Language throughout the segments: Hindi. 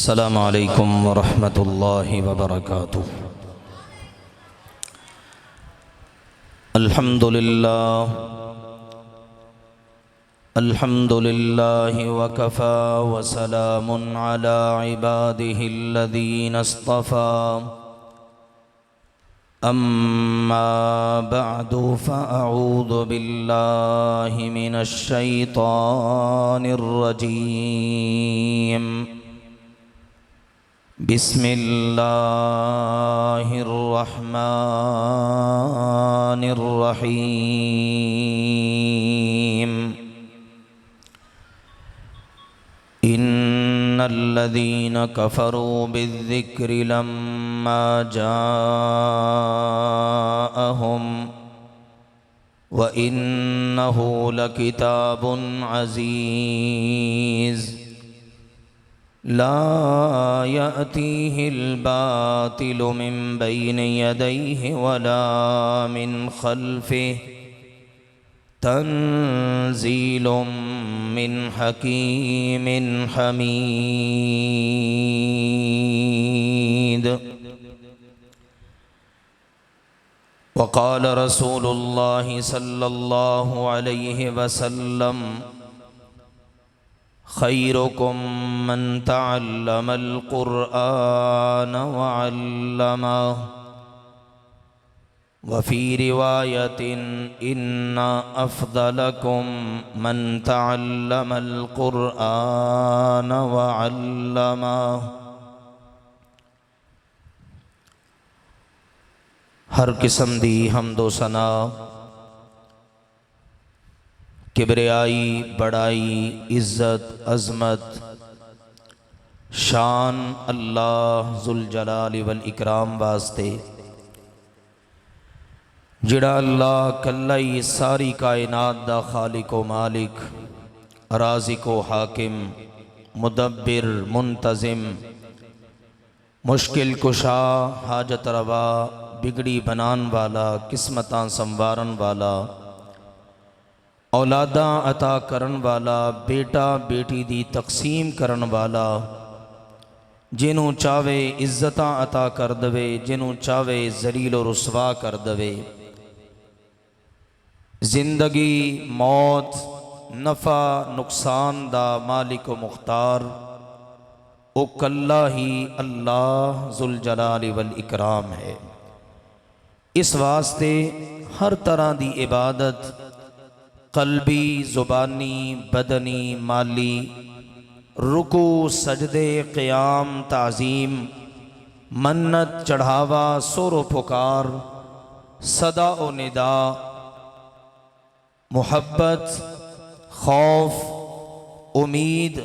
अस्सलामु अलैकुम वरहमतुल्लाहि वबरकातुह। अल्हम्दुलिल्लाहि वकफ़ा वसलामुन अला इबादिहिल्लज़ीना इस्तफ़ा। अम्मा बअदु फ़अऊज़ु बिल्लाहि मिनश शैतानिर रजीम। बिस्मिल्लाहिर्रहमानिर्रहीम। इन्नल्लज़ीना कफ़रू बिज़्ज़िक्रि लम्मा जाअहुम व इन्नहु लकिताबुन अज़ीज़ ला यअतीहिल बातिलु मिन बैनि यदैहि वला मिन खल्फिहि तंज़ीलुम मिन हकीमिन हमीद। वक़ाल रसूलुल्लाहि सल्लल्लाहु अलैहि वसल्लम खैरुकुम मन तअल्लमल क़ुरआन व अल्लमह। वफ़ी रिवायतिन इन्ना अफ़ज़लकुम मन तअल्लमल क़ुरआन व अल्लमह। हर किस्म दी हम्दो सना, किबरियाई, बड़ाई, इज़्ज़त, अज़मत, शान अल्लाह ज़ुल जलाल वल इकराम वास्ते जिड़ा अल्लाह कल्ला ही सारी कायनात दा खालिक व मालिक, राज़िक व हाकिम, मुदब्बिर, मुंतज़िम, मुश्किल कुशा, हाजत रवा, बिगड़ी बनान वाला, किस्मतां संवारन वाला, औलादा अता करन वाला, बेटा बेटी दी तकसीम करन वाला, जिन्हों चावे इज्जतां अता कर दवे, जिन्हों चावे जलील और रुसवा कर दवे। जिंदगी मौत नफ़ा नुकसान दा मालिक व मुख्तार ओ कल्ला ही अल्लाह ज़ुल जलाल वल इकराम है। इस वास्ते हर तरह दी इबादत कल्बी, ज़ुबानी, बदनी, माली, रुकू, सजदे, क़याम, ताज़ीम, मन्नत, चढ़ावा, सोरो पुकार, सदा ओ निदा, मुहब्बत, खौफ, उम्मीद,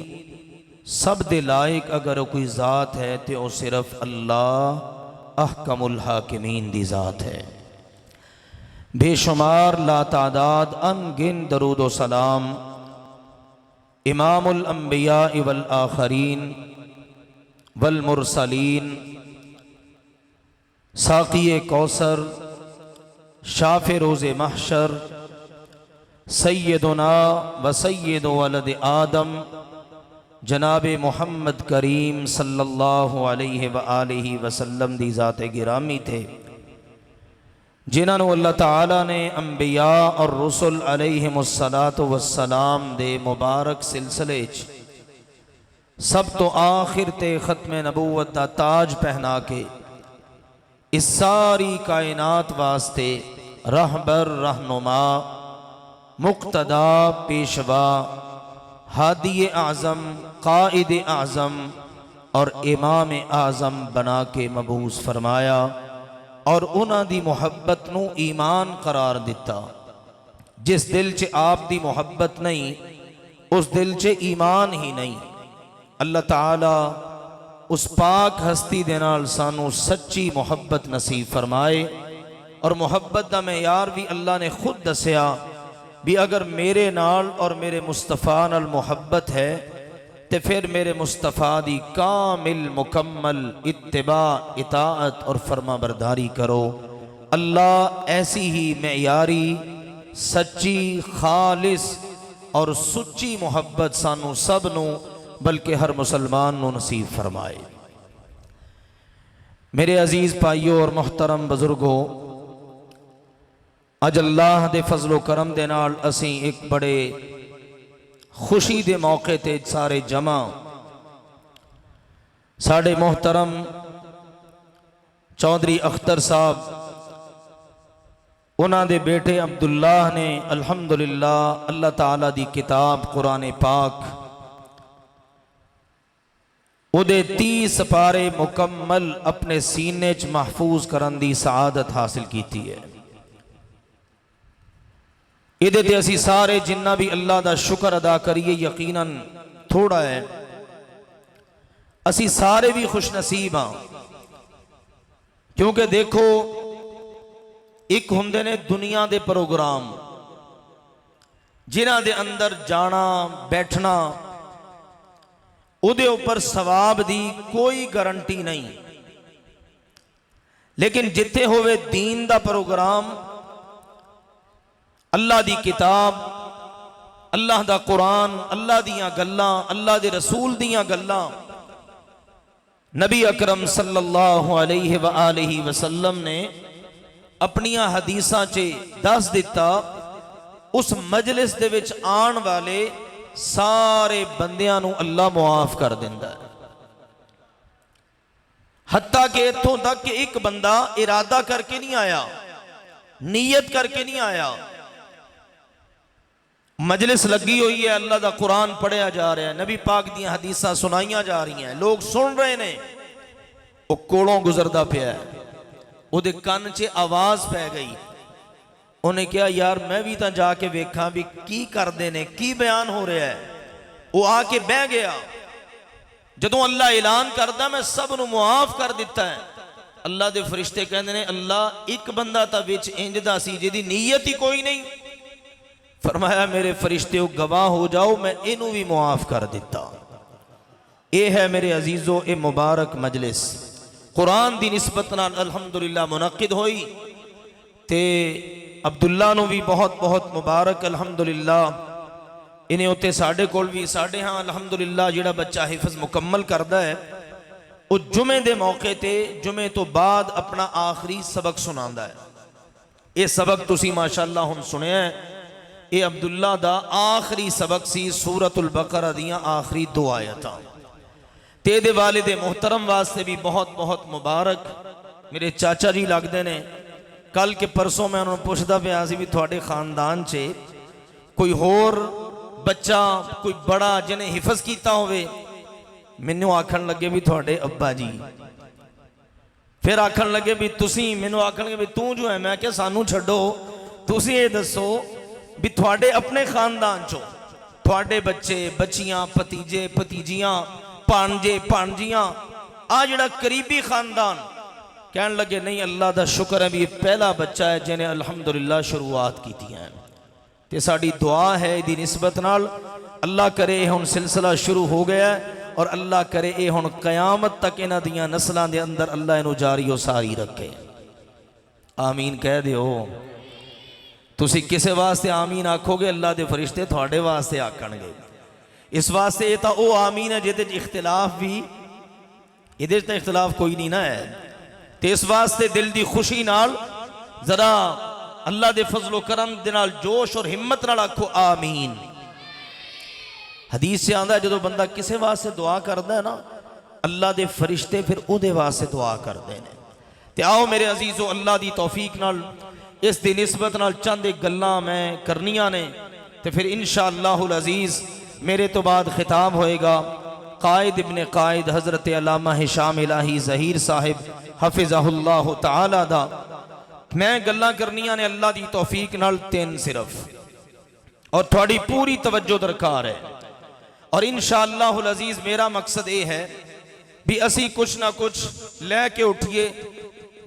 सब दे लायक अगर कोई ज़ात है तो वो सिर्फ अल्लाह अहकमुल हाकिमीन दी ज़ात है। बेशुमार लातादाद अनगिन दरूद व सलाम इमामुल अंबिया वल आखरीन वल मुरसलीन, साक़िए कौसर, शाफ़े रोज़े महशर, सैयदुना व सैयद वलद आदम जनाबे मोहम्मद करीम सल्लल्लाहु अलैहि व आलिहि वसल्लम दी ज़ात गिरामी थे, जिन्होंने अल्लाह ताला ने अंबिया और रसूल अलैहिमुस्सलातु वस्सलाम दे मुबारक सिलसिले सब तो आखिर ते ख़त्म नबूवत दा ताज पहना के इस सारी कायनात वास्ते रहबर, रहनुमा, मुक्तदा, पेशवा, हादी आज़म, कायद आज़म और इमाम आज़म बना के मबूस फरमाया और उन्हां दी मुहब्बत नू ईमान करार दिता। जिस दिल च आप दी मुहब्बत नहीं उस दिल च ईमान ही नहीं। अल्लाह ताला उस पाक हस्ती दे नाल सानू सच्ची मुहब्बत नसीब फरमाए। और मुहब्बत दा मेयार भी अल्लाह ने खुद दसिया भी अगर मेरे नाल और मेरे मुस्तफ़ा नाल मुहब्बत है तो फिर मेरे मुस्तफ़ा दी कामिल मुकम्मल इत्तिबा, इताअत और फरमा बरदारी करो। अल्लाह ऐसी ही मेयारी, सच्ची, खालिस और सुच्ची मुहब्बत सानू सब नू बल्कि हर मुसलमान को नसीब फरमाए। मेरे अजीज़ भाइयों और मोहतरम बुजुर्गों, अज अल्लाह दे फजलो करम दे नाल असी एक बड़े खुशी दे मौके ते सारे जमा साढ़े मोहतरम चौधरी अख्तर साहब उन्हां दे बेटे अब्दुल्लाह ने अल्हम्दुलिल्लाह अल्लाह ताला दी किताब कुरान पाक उदे 30 पारे मुकम्मल अपने सीने च महफूज करन दी सआदत हासिल की है। इहदे ते असी सारे जिन्ना भी अल्लाह दा शुक्र अदा करिए यकीनन थोड़ा है। असी सारे भी खुश नसीब हाँ, क्योंकि देखो एक हुंदे ने दुनिया दे प्रोग्राम जिन्हां दे अंदर जाना बैठना उदे ऊपर सवाब दी कोई गारंटी नहीं, लेकिन जिथे होवे दीन दा प्रोग्राम, अल्लाह दी किताब, अल्लाह दा कुरान, अल्लाह दियां गल्लां, अल्लाह दे रसूल दियां गल्लां, नबी अकरम सल्लल्लाहु अलैहि व आलिहि वसल्लम ने अपनियां हदीसां च दस दिता, उस मजलिस दे विच आन वाले सारे बंदियां नूं अल्लाह मुआफ कर दिंदा है। हत्ता कि इत्थों तक कि एक बंदा इरादा करके नहीं आया, नीयत करके नहीं आया, मजलिस लगी हुई है, अल्लाह दा कुरान पढ़िया जा रहा है, नबी पाक दी हदीसां सुनाइयां जा रही हैं, लोग सुन रहे ने, वो कोलों गुजरदा पिया, उहदे कन च आवाज पै गई। उन्हें कहा यार मैं भी तो जाके वेखा भी की करते ने, की बयान हो रहा है। वो आके बह गया। जदों अल्लाह ऐलान करता मैं सब नूं मुआफ कर दिता है, अल्लाह दे फरिश्ते कहते ने अल्लाह एक बंदा तो विच इंजदा सी जिहदी नीयत ही कोई नहीं। फरमाया मेरे फरिश्ते गवाह हो जाओ, मैं इनू भी मुआफ कर दिता। यह है मेरे अजीजों ये मुबारक मजलिस कुरान दी निस्बत नाल अल्हम्दुलिल्लाह मुनक्किद होई ते अब्दुल्ला नूं भी बहुत बहुत मुबारक अल्हम्दुलिल्लाह। इन्हें उत्ते साढ़े कोल भी साढ़े हाँ अल्हम्दुलिल्लाह जिहड़ा बच्चा हिफज मुकम्मल करता है वो जुमे दे मौके ते जुमे तो बाद अपना आखिरी सबक सुनांदा है। ये सबक तुसी माशाअल्लाह हुण सुनिया है, ये अब्दुल्ला दा आखिरी सबक सी सूरतुल बकरा दियां आखिरी 2 आयतां। ते दे वालिदे मोहतरम वास्ते भी बहुत बहुत मुबारक। मेरे चाचा जी लगते ने, कल के परसों मैं उन्होंने पुछदा पिया सी भी तुहाडे खानदान च कोई होर बच्चा कोई बड़ा जिन्हें हिफज किया होवे। मैनू आखन लगे भी तुहाडे अब्बा जी, फिर आखन लगे भी तुसी, मैनू आखन लगे भी तू जो है। मैं क्या सानू छड्डो, तुसी ये दसो भी तुहाडे अपने खानदान चो तुहाडे बच्चे बच्चियां भतीजे भतीजियां भांजे भांजियां आ जिहड़ा करीबी खानदान, कहन लगे नहीं अल्लाह का शुक्र है भी पहला बच्चा है जिन्हें अल्हम्दुलिल्लाह शुरुआत की है। तो साड़ी दुआ है इहदी निस्बत नाल अल्लाह करे हुण सिलसिला शुरू हो गया है और अल्लाह करे ये हुण कयामत तक इन्हां दियां नस्लां दे अंदर अल्लाह इनू जारी व सारी रखे। आमीन कह दिओ। तुसी किसे वास्ते आमीन आखोगे, अल्लाह के फरिश्ते तुहाडे वास्ते आखणगे। इस वास्ते ये तो वो आमीन है जिहदे च इख्तिलाफ भी, इहदे च इख्तिलाफ कोई नहीं ना है। तो इस वास्ते दिल की खुशी नाल जरा अल्लाह के फजलो करम दे नाल जोश और हिम्मत नाल आखो आमीन। हदीस से आंदा जो बंदा किसी वास्ते दुआ करता है ना, अल्लाह के फरिश्ते फिर उहदे वास्ते दुआ करते हैं। तो आओ मेरे अजीजों, अल्लाह की तौफीक नाल इस दी निस्बत नाल चंद एक गल्लां मैं करनियां ने, तो फिर इंशाअल्लाहुल अजीज मेरे तो बाद खिताब होएगा कायद इब्ने कायद हज़रत अल्लामा हिशाम इलाही ज़हीर साहिब हफिज़हुल्लाह तआला दा। मैं गल्लां करनियां ने अल्लाह दी तौफीक नाल 3 सिर्फ, और थोड़ी पूरी तवज्जो दरकार है। और इंशाअल्लाहुल अजीज मेरा मकसद ये है भी असी कुछ ना कुछ लैके उठिए,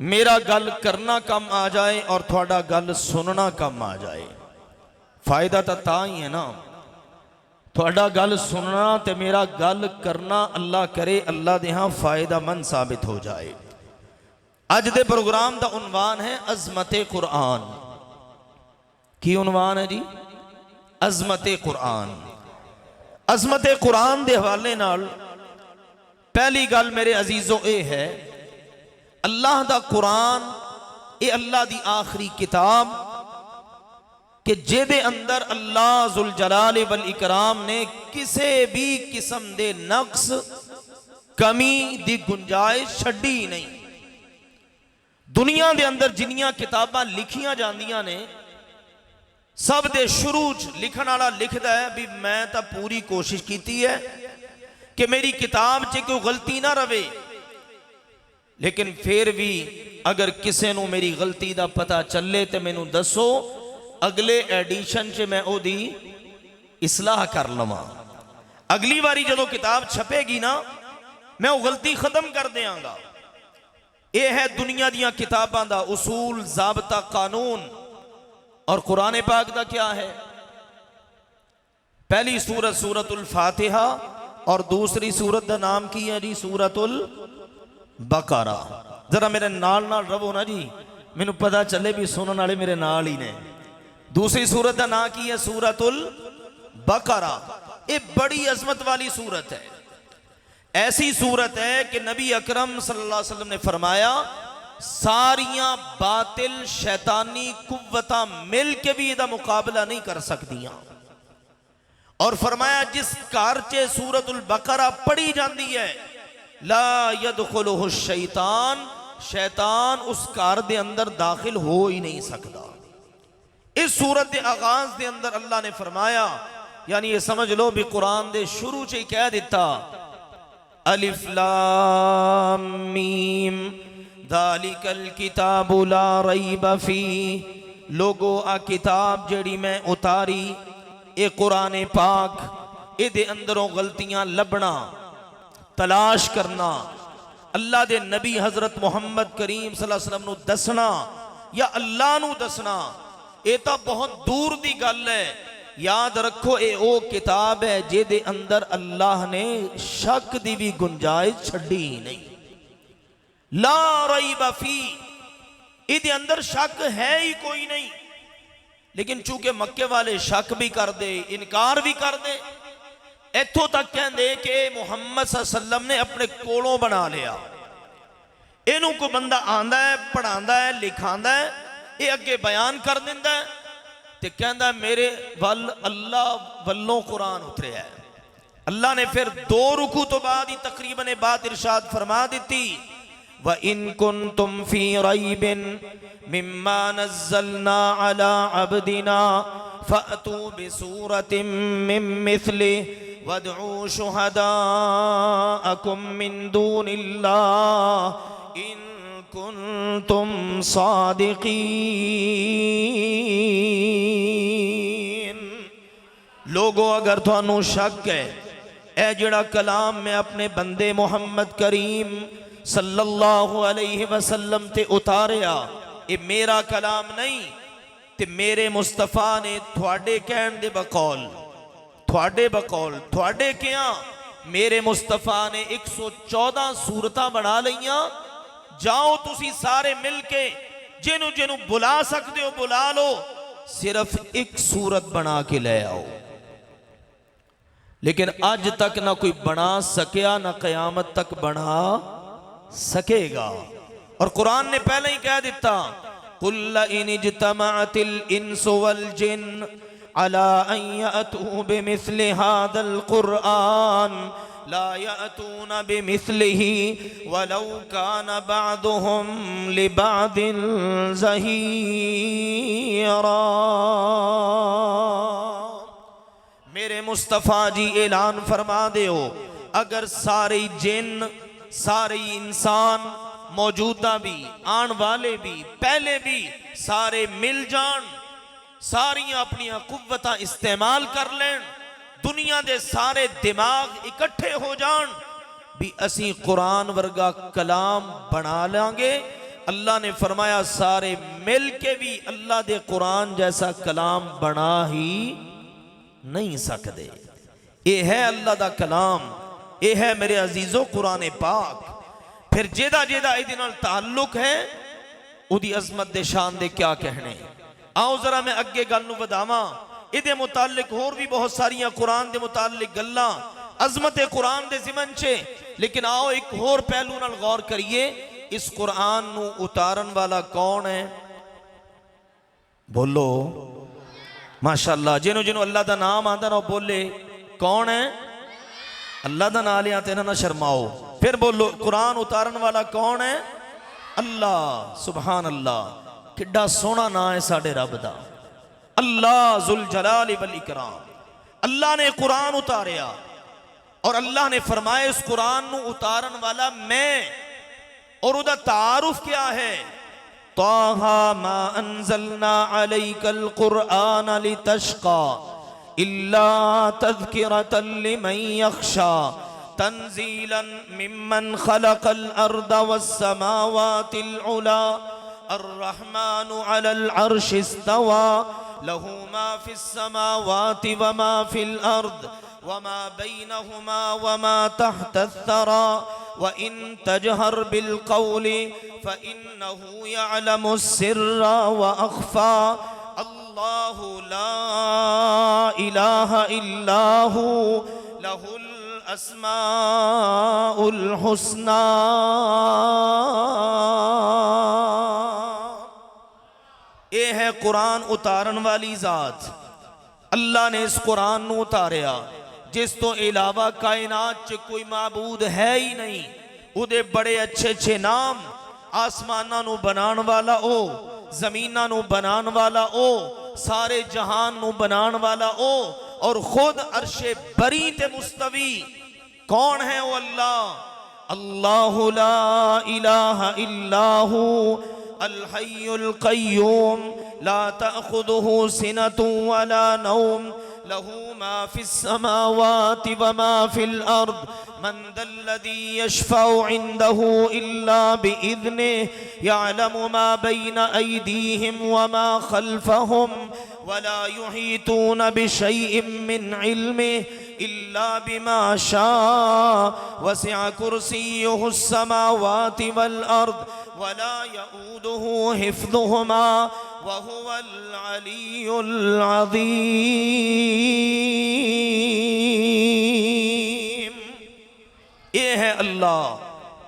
मेरा गल करना कम आ जाए और थोड़ा गल सुनना कम आ जाए। फायदा तो ता ही है ना, थोड़ा गल सुनना तो मेरा गल करना अल्लाह करे अल्लाह दे हाँ फायदामंद साबित हो जाए। अज दे प्रोग्राम का उन्वान है अज़मते कुरान। की उन्वान है जी? अज़मते कुरान। अजमत कुरान के हवाले नाल पहली गल मेरे अजीजों ये है, अल्लाह दा कुरान ये अल्लाह दी आखिरी किताब कि जेदे अंदर अल्लाह जुल जलाल वल इकराम ने किसी भी किस्म दे नक्स कमी दी गुंजाइश छड्डी नहीं। दुनिया दे अंदर जिन्नियां किताबां लिखियां जांदियां ने सब दे शुरू च लिखण वाला लिखदा है भी मैं तो पूरी कोशिश की है कि मेरी किताब च कोई गलती ना रवे, लेकिन फिर भी अगर किसी को मेरी गलती का पता चले तो मैनू दसो, अगले एडिशन च मैं ओदी इसलाह कर लवां। अगली बारी जो किताब छपेगी ना मैं वो गलती खत्म कर देंगा। यह है दुनिया दियां किताबां दा उसूल, ज़ाबता, कानून। और कुरान पाक दा क्या है? पहली सूरत सूरतुल फातिहा और दूसरी सूरत का नाम की है जी सूरतुल बकरा। जरा मेरे नाल नाल रवो ना जी, मैनू पता चले भी सुनने वाले मेरे नाल ही ने। दूसरी सूरत का नाम की है सूरतुल बकरा। ये बड़ी अजमत वाली सूरत है। ऐसी सूरत है कि नबी अकरम सल्लल्लाहु अलैहि वसल्लम ने फरमाया सारियां बातिल शैतानी कुव्वतां मिल के भी इसका मुकाबला नहीं कर सकदियां। और फरमाया जिस घर च सूरतुल बकरा पढ़ी जाती है ला यदखुलुहु शैतान, शैतान उस घर के अंदर दाखिल हो ही नहीं सकता। इस सूरत के आगाज के अंदर अल्लाह ने फरमाया, यानी ये समझ लो भी कुरान के शुरू से ही कह दिता अलिफ लाम मीम दालिकल किताबु ला रैब फी। लोगो आ किताब जड़ी मैं उतारी ये कुरान पाक, ये अंदरों गलतियां लभना तलाश करना, अल्लाह दे नबी हजरत मुहम्मद करीम सल्लल्लाहु अलैहि वसल्लम नू दसना या अल्लाह नू दसना ये तो बहुत दूर दी गल है। याद रखो ये वो किताब है जिहदे अंदर अल्लाह ने शक दी भी गुंजाइश छड्डी ही नहीं। ला रैब फी, इहदे अंदर शक है ही कोई नहीं। लेकिन चूंकि मक्के वाले शक भी कर दे, इनकार भी कर दे, इथों तक कहते कि मुहम्मद सल्लल्लाहु अलैहि वसल्लम ने अपने कोलों बना लिया। इनू कोई बंदा आंदा है, पढ़ांदा है, लिखांदा है, ये अगे बयान कर दिंदा है ते कहंदा मेरे वल अल्लाह वल्लों कुरान उतरे है। अल्लाह ने फिर 2 रुकू तो बाद ही तकरीबन बात इरशाद फरमा दी व इन कुंतुम फी रैबिन मिम्मा नज़्ज़लना अला अब्दिना फ़अतू बिसूरतिम मिन मिस्लिहि वदऊ शुहदाअकुम मिन दूनिल्लाह इन कुंतुम सादिकीन। लोगों अगर थानू शक है ए जड़ा कलाम मैं अपने बंदे मुहम्मद करीम सल्लल्लाहु अलैहि वसल्लम ते उतारिया ये मेरा कलाम नहीं ते मेरे मुस्तफा ने थोड़े कहन दे बकौल थोड़े क्या मेरे मुस्तफा ने 114 सूरतां बना लिया। जाओ तुसी सारे मिल के जिन्हों जिन्हों बुला सकते हो बुला लो, सिर्फ एक सूरत बना के ले आओ। लेकिन आज तक ना कोई बना सकिया ना कयामत तक बना सकेगा। और कुरान ने पहले ही कह दिता कुल इन इज्तमाअतिल इंसु वल जिन्न अला अन यअतू बिमिस्लि हादल कुरआन ला यअतूना बिमिस्लिही वलौ कान बअदुहुम लिबअदिन ज़हीरा। मेरे मुस्तफ़ा जी ऐलान फरमा दे हो अगर सारे जिन्न सारे इंसान मौजूदा भी आने वाले भी पहले भी सारे मिल जान, सारियां अपनी कुव्वतां इस्तेमाल कर लें, दुनिया दे सारे दिमाग इकट्ठे हो जान भी असी कुरान वर्गा कलाम बना लांगे। अल्लाह ने फरमाया सारे मिल के भी अल्लाह दे कुरान जैसा कलाम बना ही नहीं सकते। ये है अल्लाह दा कलाम, ये है मेरे अजीजों कुरान पाक। फिर जेदा जेदा इहदे नाल ताल्लुक है उदी अजमत दे शान दे क्या कहने। आओ जरा मैं अगे गल नूं वधावां। इहदे मुतालिक होर भी बहुत सारियां कुरान दे मुतालिक गल्लां अजमत कुरान दे ज़िमन च। लेकिन आओ एक होर पहलू नाल गौर करिए, इस कुरान नू उतारन वाला कौन है? बोलो माशाअल्लाह। जिन्हों जिन्हों अल्लाह का नाम आंदा ना बोले कौन है? अल्लाह का नाम लिया तो ना शर्माओ। फिर बोलो कुरान उतारन वाला कौन है? अल्लाह। सुभान अल्लाह, किड्डा सोहना नाम है साडे रब दा, अल्लाह जुल जलाल वल इकराम। अल्लाह ने कुरान उतारिया और अल्लाह ने फरमाया इस कुरान नू उतारन वाला मैं। और उदा तारुफ क्या है? ताहा मा अंज़लना अलैकल कुरआन लितश्का इल्ला तज़किरतन लिमन यख्शा तंज़ीलन मिम्मन खलक़ल अर्द वस्समावातिल उला अर्रहमानु अलल अर्शि इस्तवा लहू मा फिस समावाति व मा फिल अर्द वमा बैनहुमा वमा तहतस सरा व इन तजहर बिल कौली फइन्नहु यअलमुस सिर्रा व अख्फा अल्लाहु ला इलाहा इल्लाहु लहुल अस्माउल हुस्ना। ये है कुरान उतारन वाली जात। अल्लाह ने इस कुरान नू उतारिया जिस तो इलावा कायनात च कोई माबूद है ही नहीं। उदे बड़े अच्छे अच्छे नाम, आसमाना नू बनान वाला ओ, जमीना नू बनान वाला ओ, सारे जहान नू बनान वाला ओ, और खुद अर्शे बरी ते मुस्तवी। कौन है वो अल्लाह? अल्लाहु ला इलाहा इल्लाहु अल हय्युल क़य्यूम ला तअख़ुदुहु सिनतुन वला नौम लहू मा फिस समावाति व मा फिल अर्द मन दल्लज़ी यशफ़उ इंदहु इल्ला बिइज़्निहि यअलमु मा बैन अयदीहिम व मा खल्फ़हुम वला युहीतून बिशैइन मिन इल्मिहि इल्ला बिमा शाअ वसिअ कुर्सियुहुस समावाति वल अर्द वला यऊदुहु हिफ्ज़ुहुमा व हुवल अलियुल अज़ीम। ये है अल्लाह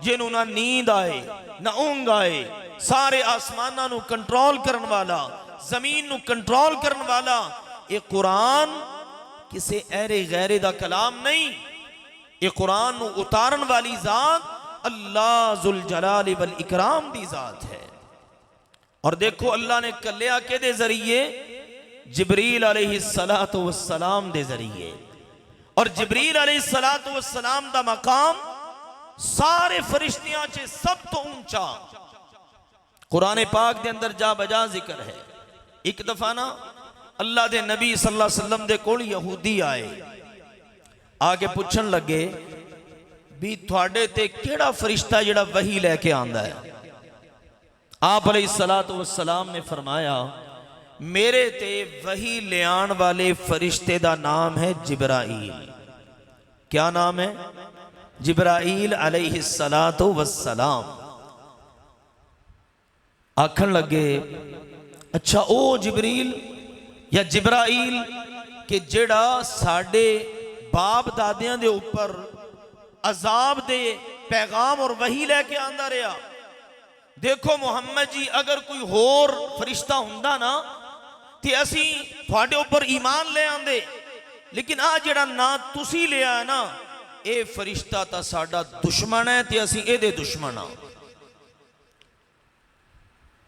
जिन्हों ना नींद आए ना ऊंघ आए, सारे आसमाना नू कंट्रोल करन वाला, जमीन नू कंट्रोल करन वाला। ये कुरान किसी ऐरे गैरे दा कलाम नहीं। ये कुरान नू उतारन वाली जात अल्लाह जुल जलाल वल इकराम दी जात है। और देखो अल्लाह ने कलिया के दे जरिए जिब्रील अलैहिस्सलातु वस्सलाम दे जरिए। और जिब्रील अलैहिस्सलातु वस्सलाम दा मकाम सारे फरिश्तियां च सब तो ऊंचा कुरान पाक दे अंदर जा बजा जिक्र है। एक दफा ना अल्लाह दे नबी सल्लल्लाहु अलैहि वसल्लम दे कोल यहूदी आए, आके पूछन लगे भी थोड़े ते केड़ा फरिश्ता जेड़ा वही लैके आंदा है? आप अलैहिस्सलातु वस्सलाम ने फरमाया मेरे ते वही ले आन वाले फरिश्ते दा नाम है जिब्राईल। क्या नाम है? जिब्राईल अलैहिस्सलातु वस्सलाम। आखन लगे अच्छा ओ जिब्रील या जिब्राईल कि जेड़ा साडे बाप दादियां दे ऊपर अजाब दे पैगाम और वही लैके आंदा रहा। देखो मुहम्मद जी अगर कोई होर फरिश्ता हुंदा ना ते असी तुहाडे ऊपर ईमान ले आंदे, लेकिन आ जेड़ा ना तुसी लिया है ना, ए फरिश्ता ता साडा दुश्मन है ते असी एदे दुश्मन हां।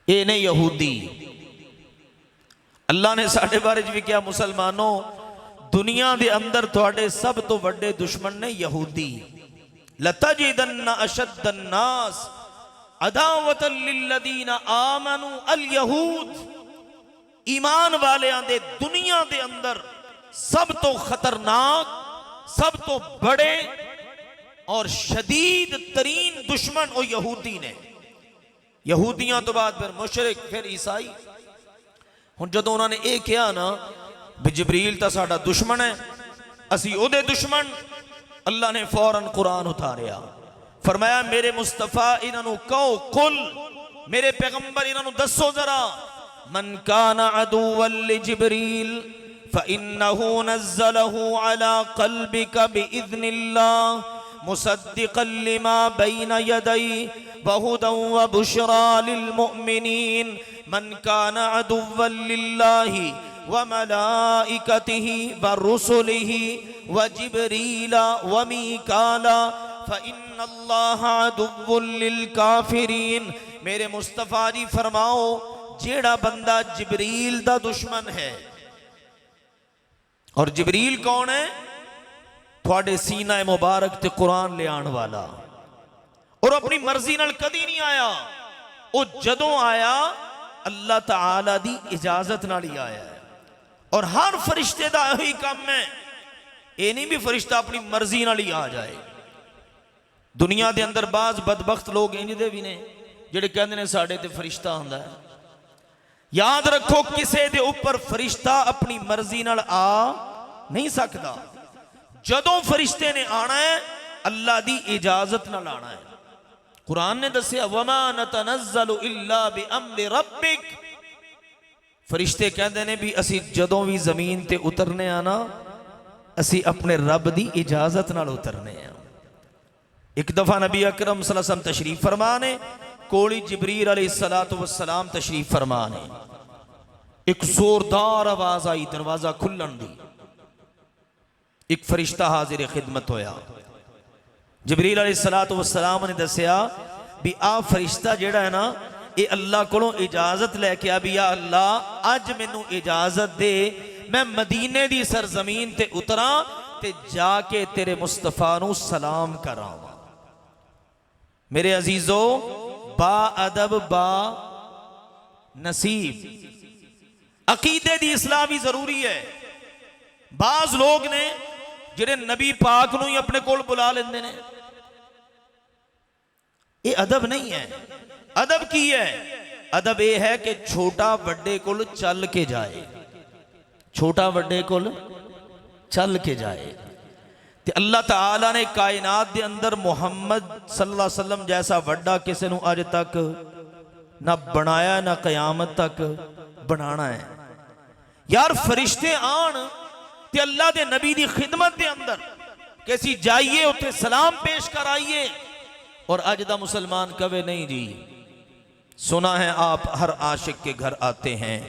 ए ने यहूदी। अल्लाह ने साडे बारे च भी क्या मुसलमानों दुनिया दे अंदर तुहाडे सब तो वड्डे दुश्मन ने यहूदी। लतजिदन्ना अशद्दन नास अदावतन लिल्लदीना आमनू अल यहूद। ईमान वाले दे दुनिया दे अंदर सब तो खतरनाक, सब तो बड़े और शदीद तरीन दुश्मन वो यहूदी ने। यहूदियां तो बाद फिर मुशरिक, फिर ईसाई। हुण जदों उन्होंने ये कहा ना भी जिब्रील तो साडा दुश्मन है, असी ओदे दुश्मन, अल्लाह ने फौरन कुरान उतारिया। फरमाया मेरे मुस्तफा इन्हों कहो कुल, मेरे पैगंबर इन्हों दसो जरा, मन काना अदुव्वन लिजिब्रील फ़इन्नहु नज़्ज़लहु अला क़ल्बिका बिइज़्निल्लाह मुसद्दिक़न लिमा बैन यदैहि व हुदन व बुशरा लिलमुअ्मिनीन मन काना अदुव्वन लिल्लाहि व मलाइकतिहि व रुसुलिहि व जिब्रीला व मीकाला फ़इन्नल्लाह अदुव्वुन लिलकाफ़िरीन। मेरे मुस्तफ़ा जी फरमाओ, जेड़ा बंदा जिब्रील दा दुश्मन है, और जिब्रील कौन है? थोड़े सीना मुबारक ते कुरान ले आने वाला, और अपनी मर्जी नाल कदी नहीं आया। वो जदों आया अल्लाह ताला दी इजाजत नाल ही आया है। और हर फरिश्ते दा यही काम है, ये नहीं भी फरिश्ता अपनी मर्जी नाल ही आ जाए। दुनिया दे अंदर बाज बदबख्त लोग इंज दे भी ने जिहड़े कहंदे ने साडे ते फरिश्ता हुंदा है। याद रखो, किसे दे ऊपर फरिश्ता अपनी मर्जी नाल आ नहीं सकता। जदों फरिश्ते ने आना है अल्लाह दी इजाजत नाल आना है। कुरान ने दस्या वमा नतनज़्ज़लु इल्ला बिअम्रि रब्बिक। फरिश्ते कहते ने भी असी जदों भी जमीन ते उतरने आना असी अपने रब दी इजाजत नाल उतरने आ। एक दफा नबी अकरम सल्लल्लाहु अलैहि वसल्लम तशरीफ फरमा ने, कोली जिब्रील अलैहिस्सलातु वस्सलाम तशरीफ फरमा ने। एक जोरदार आवाज आई दरवाजा खुलन दी। एक फरिश्ता हाजिर खिदमत होया। जिब्रील अलैहिस्सलातु वस्सलाम ने दस्या भी आ फरिश्ता जेड़ा है ना, ये अल्लाह कोलों इजाजत लैके आ भी या अल्लाह अज मैनू इजाजत दे, मैं मदीने दी सरजमीन ते उतरा ते जाके तेरे मुस्तफा नू सलाम करावां। मेरे अजीजो, बा अदब बा नसीब अकीदे दी इस्लाह भी जरूरी है। बाज लोग ने जिहड़े नबी पाक नू ही अपने कोल बुला लेंदे ने, ये अदब नहीं है। अदब की है? अदब यह है कि छोटा वड्डे कोल चल के जाए, छोटा वड्डे कोल चल के जाए। ते अल्लाह ताला ने कायनात दे अंदर मुहम्मद सल्लल्लाहु अलैहि वसल्लम जैसा वड्डा किसी नू अज तक ना बनाया ना कयामत तक बनाना है। यार फरिश्ते आन ते अल्लाह दे नबी दी खिदमत दे अंदर कैसी जाइए, उत्थे सलाम पेश कराइए। और अज दा मुसलमान कवे नहीं जी, सुना है आप हर आशिक के घर आते हैं,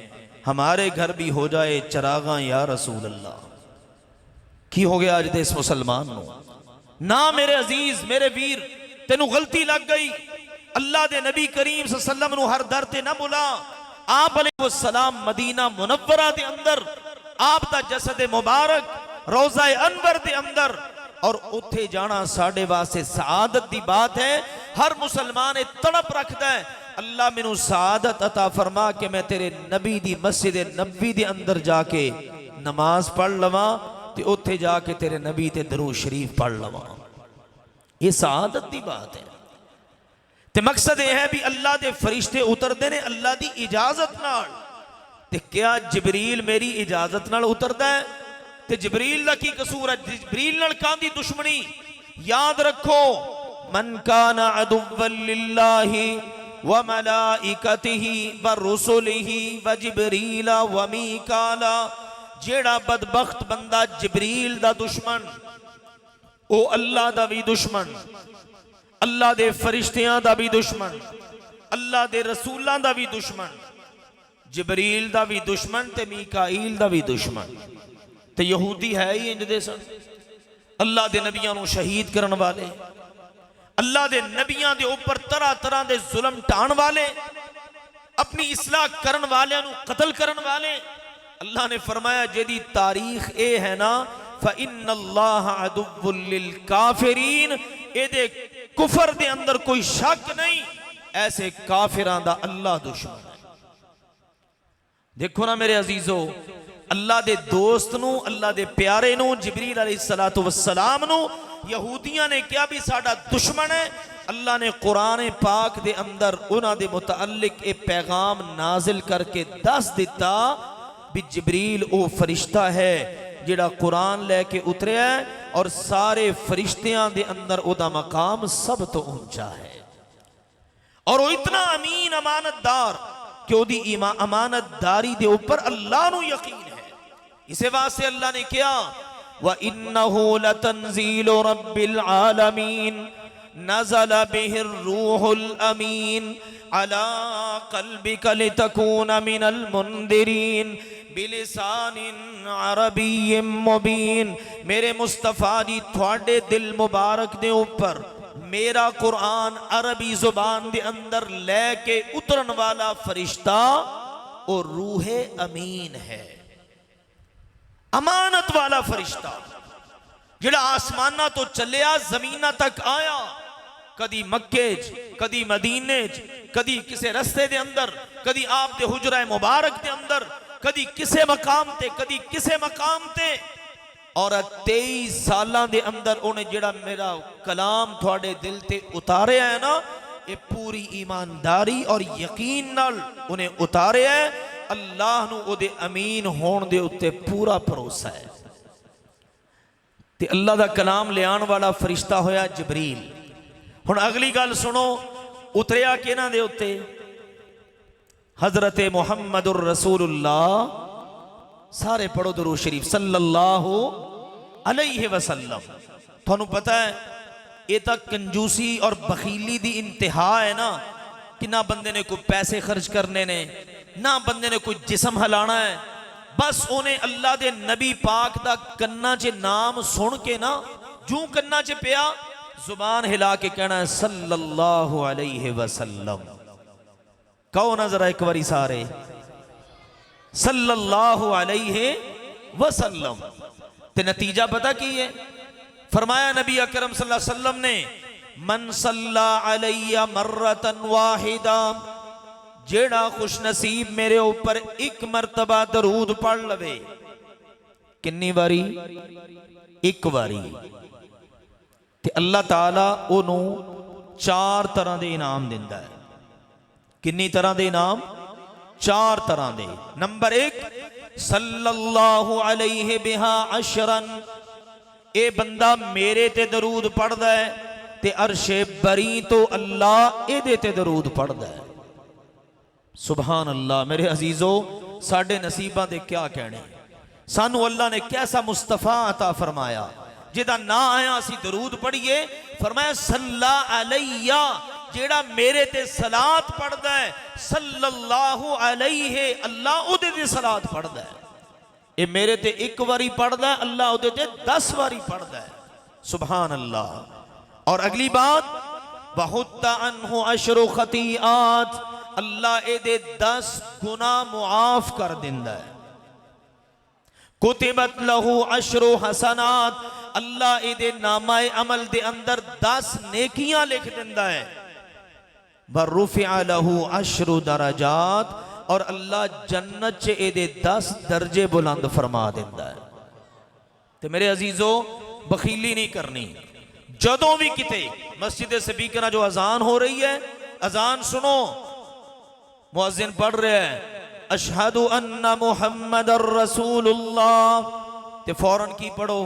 हमारे घर भी हो जाए चरागा या रसूल अल्लाह। की हो गया अज दे इस मुसलमान नू? ना मेरे अजीज मेरे वीर, तेनू गलती लग गई। अल्लाह दे नबी करीम सल्लल्लाहु अलैहि वसल्लम नू हर दर ते ना बुला। आप अलैहिस्सलाम मदीना मुनव्वरा दे अंदर आप दा जसद मुबारक रोज़ा अनवर दे अंदर, और उत्थे जाना साडे वास्ते सआदत दी बात है। हर मुसलमान तड़प रखता है, अल्लाह मैनू सआदत अता फरमा के मैं तेरे नबी दी मस्जिद नबी दे अंदर जाके नमाज पढ़ लवां ते उत्थे जाके तेरे नबी ते दरूद शरीफ पढ़ लवां। ये सआदत दी बात है। ते मकसद यह है भी अल्लाह दे फरिश्ते उतरदे ने अल्लाह दी इजाजत नाल। ते क्या जिब्रील मेरी इजाजत नाल उतरदा है? ते जिब्रील दा की कसूर है? जिब्रील नाल कांदी दुश्मनी? याद रखो, मन काना अदुव्वन लिल्लाहि व मलाइकतिहि व रुसुलिहि व जिब्रीला व मीकाला। जेड़ा बदबख्त बंदा जिब्रील दा दुश्मन, ओ अल्लाह दा भी दुश्मन, अल्लाह दे फरिश्तियां दा भी दुश्मन, अल्लाह दे रसूलां दा भी दुश्मन, जिब्रील दा भी दुश्मन ते मीकाईल दा भी दुश्मन। ते यहूदी है ही इंज दे सन, अल्लाह दे नबियां नू शहीद करन वाले, अल्लाह दे नबियां दे ऊपर तरह तरह दे जुल्म ढाण वाले, अपनी इस्लाह करन वालियां नू कत्ल करन वाले। अल्लाह ने फरमाया जेदी तारीख ए है ना, फ़इन्नल्लाह अदुव्वुन लिल काफिरीन, एदे कुफर दे अंदर कोई शक नहीं, ऐसे काफिरां दा अल्लाह दुश्मन है। देखो ना मेरे अजीजो, अल्लाह दे दोस्त नू, अल्लाह दे प्यारे नू, जिब्रील अलैहिस्सलातु वस्सलाम नू यहूदियां ने क्या भी साडा दुश्मन है। अल्लाह ने कुरान पाक दे अंदर उन्हां दे मुतअल्लिक ए पैगाम नाजिल करके दस दिता भी जिब्रील ओ फरिश्ता है जिहड़ा कुरान लैके उतरिया है, और सारे फरिश्तियां दे अंदर ओदा मकाम सब तो ऊंचा है। और वो इतना अमीन अमानतदार कि ओदी अमानतदारी दे ऊपर अल्लाह नू यकीन है। इसे वास्ते अल्लाह ने क्या, व इन्नहु लतंजीलु रब्बिल आलमीन नज़ल बिहिर रूहुल अमीन अला क़ल्बिका लितकूना मिनल मुंदिरीन बिलिसानिन अरबिय्यिम मुबीन। मेरे मुस्तफा जी थोड़े दिल मुबारक दे ऊपर मेरा कुरान अरबी जुबान दे अंदर लेके उतरन वाला फरिश्ता और रूहे अमीन है, अमानत वाला फरिश्ता जिहड़ा आसमाना तो चलिया जमीना तक आया, कदी मक्के च, कदी मदीने च, कदी किसे रस्ते दे अंदर, कदी आप दे हुजरा मुबारक दे अंदर, कदी किसे मकाम ते, कदी किसे मकाम ते। और 23 सालां दे अंदर उन्हें जिहड़ा मेरा कलाम थोड़े दिल ते उतारिया है ना, ये पूरी ईमानदारी और यकीन नाल उन्हें उतारिया है। अल्लाह नू उहदे अमीन होण दे उत्ते पूरा भरोसा है। ते अल्लाह दा कलाम ले आने वाला फरिश्ता होया जबरील। हुण अगली गल सुनो, उतरिया किहनां दे उत्ते? हजरत मुहम्मदुर रसूलुल्लाह। सारे पढ़ो दुरूद शरीफ सल्लल्लाहु अलैहि वसल्लम। थानू पता है ये तक कंजूसी और बखीली दी इंतहा है ना, कि ना बंदे ने कोई पैसे खर्च करने ने, ना बंदे ने कोई जिस्म हिलाना है, बस उन्हें अल्लाह दे नबी पाक दा कन्ना च नाम सुन के ना, जूं कन्ना च पिया जुबान हिला के कहना है सल्लल्लाहु अलैहि वसल्लम। कहो ना जरा एक बारी सारे, सल्लल्लाहु अलैहि वसल्लम। ते नतीजा पता की है? फरमाया नबी अकरम सल्लल्लाहु अलैहि वसल्लम ने, मन सल्ला अलैया मर्रतन वाहिदा, जेड़ा खुश नसीब मेरे ऊपर एक मरतबा दरूद पढ़ लवे। किन्नी बारी? एक बारी। ते अल्लाह ताला ओनू 4 तरह दे इनाम दिंदा है। किन्नी तरह दे इनाम? 4 तरह दे। नंबर 1, सल्लल्लाहु अलैहि बिहा अशरन, ए बंदा मेरे ते दरूद पढ़दा है ते अरशे बरी तो अल्लाह एदे ते दरूद पढ़दा है। सुभान अल्लाह। मेरे अजीजों, साडे नसीबां दे क्या कहने, सानू अल्लाह ने कैसा मुस्तफा अता फरमाया जिदा ना आया असी दरूद पढ़िए। फरमाया सल्ला अलैया, जेड़ा मेरे ते सलात पढ़दा है, सल्लल्लाहु अलैहि, अल्लाह उदे ते सलात पढ़दा है। ये मेरे ते एक बारी पढ़दा है, अल्लाह उदे ते 10 बारी पढ़दा है। सुभान अल्लाह। और अगली बात, वहुत्ता अन्हु अशरु खतीआत, अल्लाह एदे 10 गुना मुआफ कर दिंदा है। कुतिबत लहू अशरु हसनात, अल्लाह एदे नामाए अमल दे अंदर 10 नेकियां लिख दिंदा है। बर्रुफिआ लहू अशरु दरजात, और अल्लाह जन्नत च एदे 10 दर्जे बुलंद फरमा दिंदा है। ते मेरे अजीजों, बखीली नहीं करनी। जदों भी किते मस्जिद स्पीकर जो अजान हो रही है, अजान सुनो, मुअज्जिन पढ़ रहे हैं अशहदु अन्ना मुहम्मदर रसूलुल्लाह, ते फौरन की पढ़ो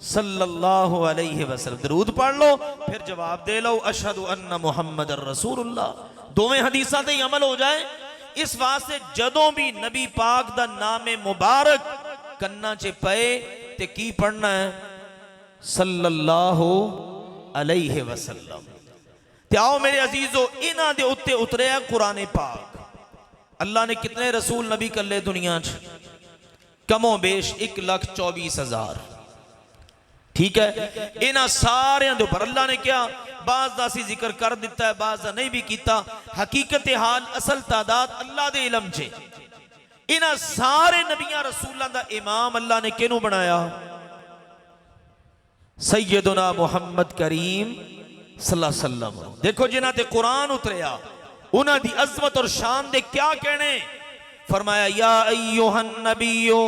सल्लल्लाहु अलैहि वसल्लम, दरूद पढ़ लो, फिर जवाब दे लो अशहदु अन्ना मुहम्मदर रसूलुल्लाह। दोवें हदीसां ते अमल हो जाए। इस वास्ते जदों भी नबी पाक दा नामे मुबारक कन्ना च पे ते की पढ़ना है? सल्लल्लाहु अलैहि वसल्लम। ते आओ मेरे अजीजों, इन्हां दे उत्ते उतरिया कुरान पाक। अल्लाह ने कितने रसूल नबी कल्ले दुनिया च? कमो बेश 1,24,000। ठीक है, इन्हां सारियां दे ऊपर अल्लाह ने क्या बाज दा सी जिक्र कर दिता है, बाज दा नहीं भी किया। हकीकत हाल असल तादाद अल्लाह दे इलम च। इन्हां सारे नबियां रसूलां दा इमाम अल्लाह ने किनू बनाया? सैयदुना मुहम्मद करीम सल्लल्लाहु अलैहि वसल्लम। देखो जिन्हां ते कुरान उतरिया, उन्हां दी अजमत और शान दे क्या कहने। फरमाया या अय्युहन नबिय्यु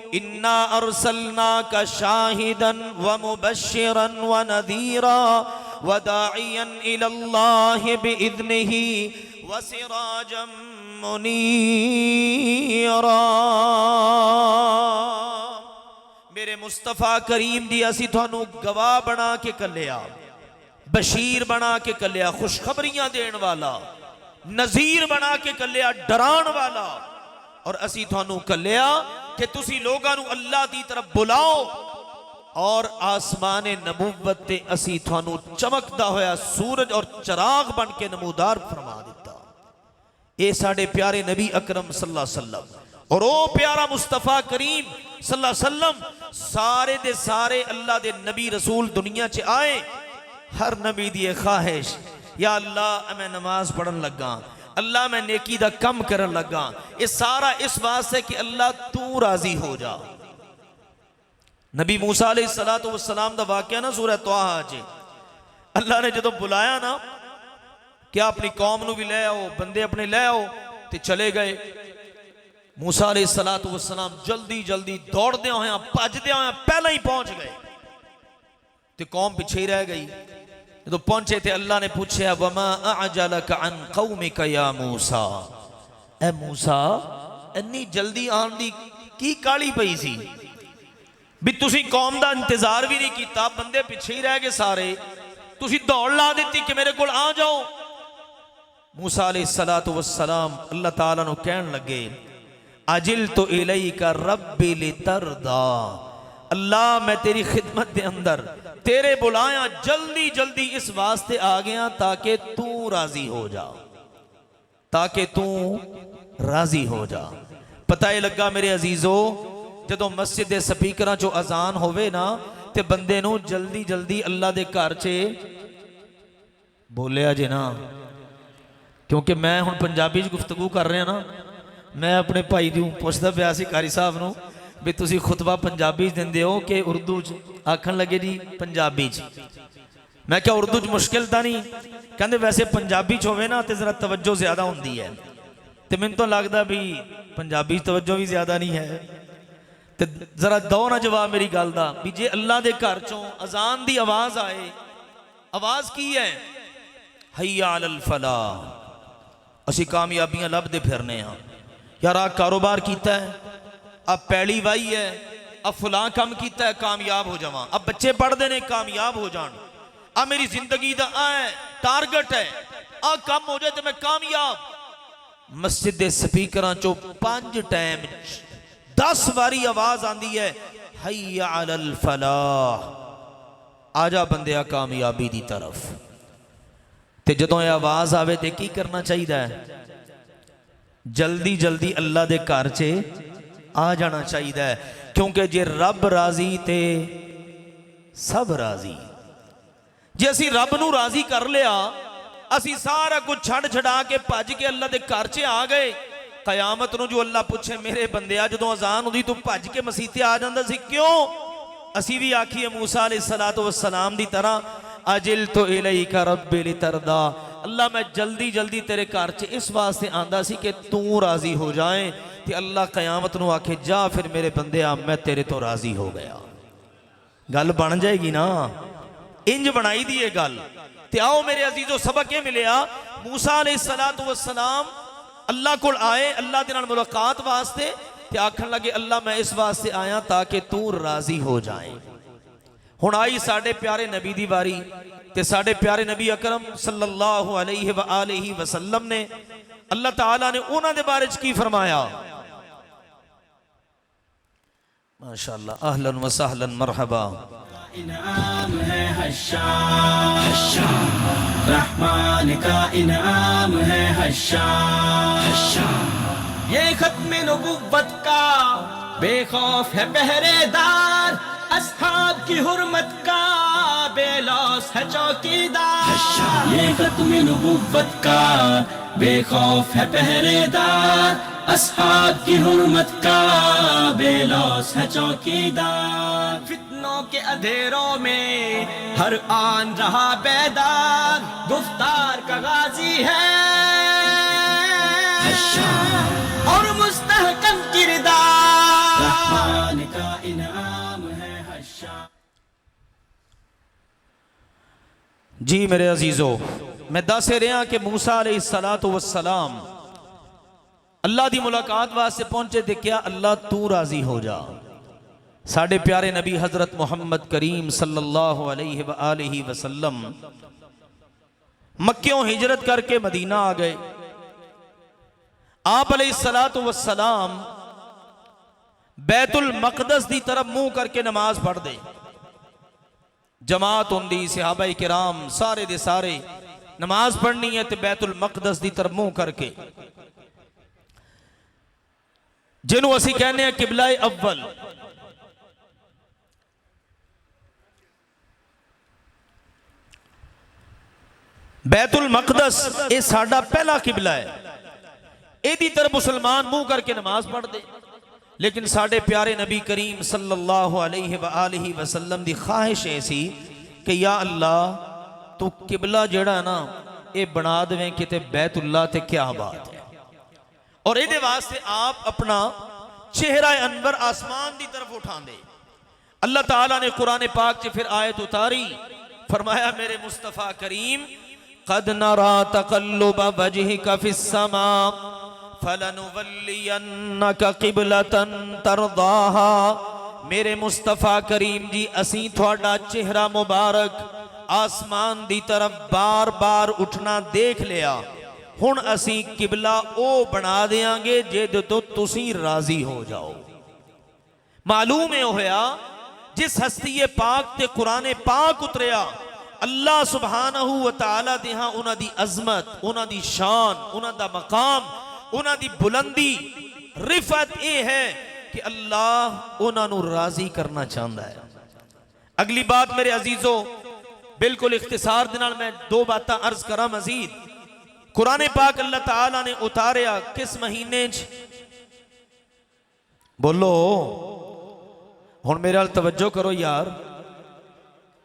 इन्ना अरसलनाका शाहिदन व मुबश्शिरन व नदीरा व दाइयन इलल्लाहि बिइज़्निही व सिराजम मुनीरा। मेरे मुस्तफा करीम दी असी थानू गवाह बना के कलिया, बशीर बना के कलिया, खुशखबरियां देन वाला, नजीर बना के कलिया, डरान वाला। और असी थानू कलिया कि तुसी लोगों नू अल्लाह दी तरफ बुलाओ और आसमान नबूवत ते असी थानू चमकदा होया सूरज और चराग बन के नमूदार फरमा दिता। ये साडे प्यारे नबी अकरम सल्लल्लाहु अलैहि वसल्लम और ओ प्यारा मुस्तफा करीम सल्लल्लाहु अलैहि वसल्लम सारे दे सारे अल्लाह दे नबी रसूल दुनिया च आए। हर नबी दी ख्वाहिश, या अल्लाह मैं नमाज पढ़न लगा, अल्लाह मैं नेकी दा कम करन लगा, ये सारा इस वास्ते कि अल्लाह तू राजी हो जा। नबी मूसा अलैहिस्सलातु वस्सलाम दा वाकया ना सूरह तौहा च अल्लाह ने जदों बुलाया ना क्या अपनी कौम नू भी ले आओ, बंदे अपने ले आओ, ते चले गए। मूसा अलैहिस्सलातु वस्सलाम जल्दी जल्दी दौड़दे होया भजदे होया पहले ही पहुंच गए, ते कौम पीछे ही रह गई। जदों पहुंचे थे अल्लाह ने पूछा वमा अअजलक अन कौमिक या मूसा, ए मूसा इन्नी जल्दी आन दी की काली पई सी भी तुसी कौम दा इंतजार भी नहीं किया, बंदे पीछे ही रह गए सारे, तुसी दौड़ ला दी कि मेरे को आ जाओ। मूसा अलैहिस्सलातु वस्सलाम अल्लाह ताला नु कहन लगे अजिल तो इलैका रब्बी लितरदा, अल्लाह मैं तेरी खिदमत के अंदर तेरे बुलाया जल्दी जल्दी इस वास्ते आ गया ताकि तू राजी हो जा, ताकि तू राजी हो जा। पता ही लगा मेरे अजीजो जदों मस्जिद के स्पीकर चो अजान होवे ना ते बंदे नू जल्दी जल्दी अल्लाह दे घर च बोलिया जे ना, क्योंकि मैं हुण पंजाबी च गुफ्तगू कर रहा ना, मैं अपने भाई नू पुछदा पिया सी कारी साहब नू भी तुसी खुतबा पंजाबी च दिंदे हो कि उर्दू च? आखन लगे जी पंजाबी च। मैं क्या उर्दू च मुश्किल तो नहीं? कहते वैसे पंजाबी च होवे ना तो जरा तवज्जो ज्यादा होंदी है, तो मैनूं तो लगता भी पंजाबी च तवज्जो भी ज्यादा नहीं है। तो जरा दो ना जवाब मेरी गल दा भी जे अल्लाह के घर चों अजान दी आवाज आए, आवाज की है हय्या अलल फलाह, असी कामयाबियां लभदे फिरने हाँ। यार आ कारोबार कीता है, अब पैली वाही है, अब फलां काम किया है कामयाब हो जावा, अब बच्चे पढ़ते हैं कामयाब हो जान, अब मेरी जिंदगी का आ टारगेट है आ काम हो जाए तो मैं कामयाब। मस्जिद के स्पीकर चो 5 टाइम 10 बारी आवाज आती है हय्या अलल फलाह, आजा बंदिया कामयाबी की तरफ। ते जदों ये आवाज आवे तो की करना चाहिए? जल्दी जल्दी अल्लाह के घर च आ जाना चाहिए, क्योंकि जे रब राजी ते सब राजी। जे असी रब नू राजी कर लिया, असी सारा कुछ छड़ छड़ा के भज के अल्लाह के घर च आ गए। कयामत नू जो अल्लाह पूछे मेरे बंदिया जदों अजान होंदी तू भज के मसीते आ जांदा सी क्यों? असी भी आखिए मूसा अलैहिस्सलातु वस्सलाम दी तरह अजिल तो इलैका रब्बी लितरदा, अल्लाह मैं जल्दी जल्दी तेरे घर च इस वास्ते आंदा सी कि तू राजी हो जाए। ते अल्लाह कयामत नू आखे जा फिर मेरे बंदे आ मैं तेरे तो राजी हो गया। गल बन जाएगी ना, इंज बनाई दी है गल। ते आओ मेरे अजीजों सबक ये मिलिया, मूसा अलैहिस्सलातु वस्सलाम अल्लाह कोल आए अल्लाह दे नाल मुलाकात वास्ते, ते आखन लगे अल्लाह मैं इस वास्ते आया ताकि तू राजी हो जाए। हुण आई साडे प्यारे नबी दी वारी, ते साडे प्यारे नबी अकरम सल्लल्लाहु अलैहि व आलिहि वसल्लम ने अल्लाह ताला ने उन्हां दे बारे च की फरमाया? माशाअल्लाह, अहलन व सहलन मरहबा। इनाम है हश्शा हश्शा, रहमान का इनाम है हश्शा हश्शा, ये खत्म नबुव्वत का बेखौफ है पहरेदार, अस्हाब की हुर्मत का बेलौस है चौकीदार। ये खत्म नबुव्वत का बेखौफ है पहरेदार, अस्हाब की हुर्मत का बेलौस है चौकीदार। फितनों के अंधेरों में हर आन रहा बेदार, गुफ्तार का गाजी है और मुस्तहकम किरदार, रहमान का इनाम है हश्शा। जी मेरे अजीजों, मैं दस रहा कि मूसा अलैहिस्सलातु वस्सलाम अल्लाह दी मुलाकात वास्ते पहुंचे थे, क्या अल्लाह तू राजी हो जा। साडे प्यारे नबी हजरत मोहम्मद करीम सल्लल्लाहु अलैहि व आलिहि वसल्लम मक्कियों हिजरत करके मदीना आ गए। आप अलैहिस्सलातु वस्सलाम बैतुल मकदस की तरफ मुंह करके नमाज पढ़ दे। जमात होंदी सहाबा किराम सारे दे सारे नमाज पढ़नी है तो बैतुल मकदस की तरफ मुंह करके, जिन्हों असी कहने हैं किबला अव्वल। बैतुल मकदस ये साडा पहला किबला है, एदी तरफ मुसलमान मुंह करके नमाज पढ़ दे। लेकिन साडे प्यारे नबी करीम सल्लल्लाहु अलैहि वसल्लम दी ख्वाहिश ऐसी कि या अल्लाह तू किबला जड़ा ना ये बना देवें किते बैतुल्लाह ते क्या बात है। और ये वास्ते आप अपना चेहरा अनवर आसमान की तरफ उठा दे। अल्लाह ताला ने कुरान पाक च फिर आयत उतारी, फरमाया मेरे मुस्तफ़ा करीम कद नरा तक़ल्लुब वजहिका फिस्समा फलनुवल्लियन्नका क़िबलतन तरदाहा। मेरे मुस्तफ़ा करीम जी असी थोड़ा चेहरा मुबारक आसमान दी तरफ बार बार उठना देख लिया, हुण असी किबला ओ बना देंगे जिहदे तो तुसी राजी हो जाओ। मालूम है होया जिस हस्ती पाक ते कुरान पाक उतरिया अल्लाह सुबहानहू व तआला दे हां उन्हां दी अजमत, उन्हां दी शान, उन्हां दा मकाम, उन्हां दी बुलंदी रिफत ये है कि अल्लाह उन्हां नू राजी करना चाहता है। अगली बात मेरे अजीजों बिल्कुल इख्तिसार दे नाल मैं दो बातें अर्ज करा मजीद। कुरान पाक अल्लाह ताला ने उतारिया किस महीने च? बोलो हुण मेरे नाल तवज्जो करो यार।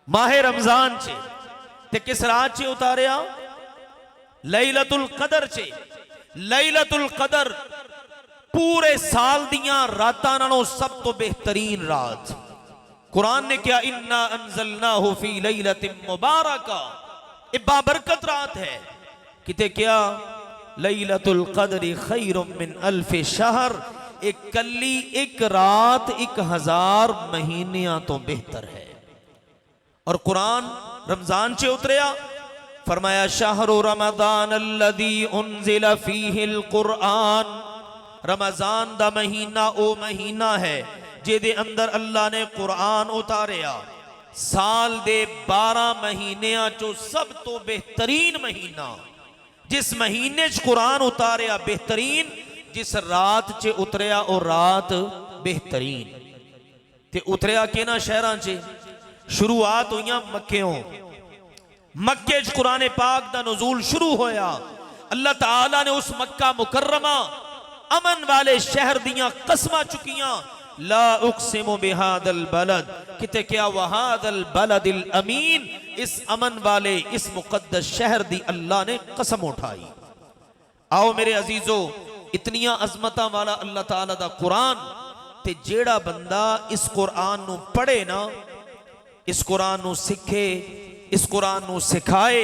माहे रमजान चे ते किस रात चे उतारिया? लैलतुल कदर चे। लैलतुल कदर पूरे साल दियां रातां नालों सब तो बेहतरीन रात। कुरान ने क्या इन्ना अंज़लनाहु फी लैलतिन मुबारका, ये बाबरकत रात है। किते क्या लैलतुल कदरी खैरुम मिन अल्फि शहर, एक कली एक रात 1000 महीनियां तो बेहतर है। और कुरान रमजान से उतरिया, फरमाया शहरु रमजान अल्लज़ी उन्ज़िला फ़ीहिल कुरआन। रमजान दा महीना ओ महीना है जिहदे अंदर अल्लाह ने कुरान उतारिया। साल दे 12 महीनियां चो सब तो बेहतरीन महीना, जिस महीने च कुरान उतारिया बेहतरीन, जिस रात च उतरिया ओ रात बेहतरीन। ते उतरिया किना शहरां च? शुरुआत हुई मक्केों। मक्के च कुरान पाक दा नुज़ूल शुरू होया। अल्लाह ताला ने उस मक्का मुकर्रमा अमन वाले शहर दियां कसमां चुकियां। ला उक़सिमु बिहादल बलद, किते क्या वहादल बलदिल अमीन, इस अमन वाले इस मुक़द्दस शहर दी अल्लाह ने कसम उठाई। आओ मेरे अजीजों, इतनियां अजमतां वाला अल्लाह ताला दा कुरान, ते जेड़ा बंदा इस कुरान नू पढ़े ना, इस कुरान नू सीखे, इस कुरान नू सिखाए,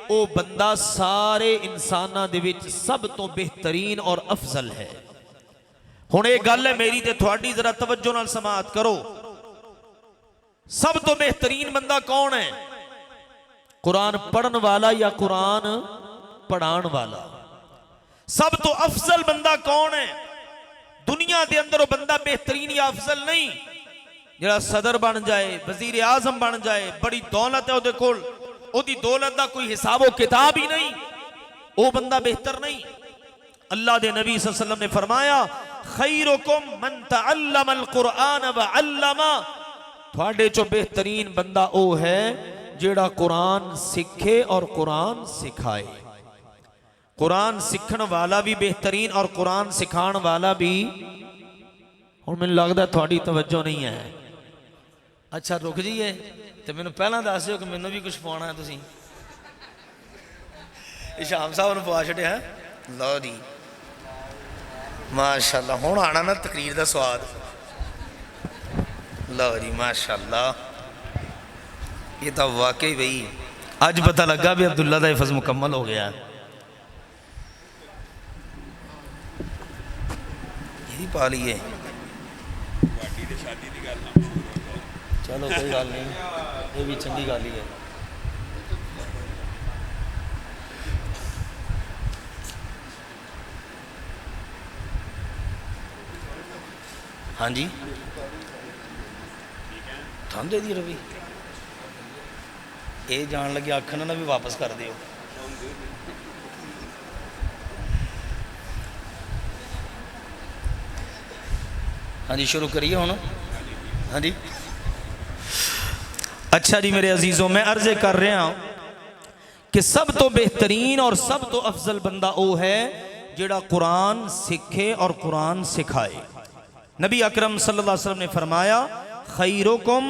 ओ बंदा सारे इंसानां दे विच सब तो बेहतरीन और अफजल है। हुण ये गल है मेरी ते थोड़ी जरा तवज्जो नाल समाअत करो। सब तो बेहतरीन बंदा कौन है? कुरान पढ़न वाला या कुरान पढ़ाण वाला? सब तो अफजल बंदा कौन है दुनिया के अंदर? वो बंदा बेहतरीन या अफजल नहीं जरा सदर बन जाए, वजीर आजम बन जाए, बड़ी दौलत है उहदे कोल, ओदी दौलत का कोई हिसाबो किताब ही नहीं, वो बंदा बेहतर नहीं। अल्लाह दे नबी सल्लल्लाहु अलैहि वसल्लम ने फरमाया खैरुकुम मन तअल्लमल कुरआन व अल्लमा, थोड़े चो बेहतरीन बंदा वो है जेड़ा कुरान सीखे और कुरान सिखाए। कुरान सीखण वाला भी बेहतरीन और कुरान सिखाण वाला भी। हुण मैनूं लगदा थोड़ी तवज्जो नहीं है। अच्छा रुक जाइए तो मैनूं पहलां दस दिओ कि मैनूं भी कुछ पाउणा है। तुसीं शाम साहब नूं पवा छड्डिया है। लो जी माशाअल्लाह, हुण आना ना तकरीर दा स्वाद। लो जी माशाअल्लाह, ये तो वाकई बई अज पता लगा भी अब्दुल्ला दा हिफ्ज़ मुकम्मल हो गया। यही पा लीए, चलो कोई गल नहीं, ये भी चंगी गल ही है। हाँ जी थान दे दी रवि ये जान लगे आखन ना भी वापस कर दियो। हाँ जी शुरू करिए हुण। हाँ जी अच्छा जी मेरे अजीज़ों मैं अर्ज़े कर रहा हूँ कि सब तो बेहतरीन और सब तो अफजल बंदा वो है जिहड़ा कुरान सीखे और कुरान सिखाए। नबी अकरम सल्लल्लाहु अलैहि वसल्लम ने फरमाया खैरुकुम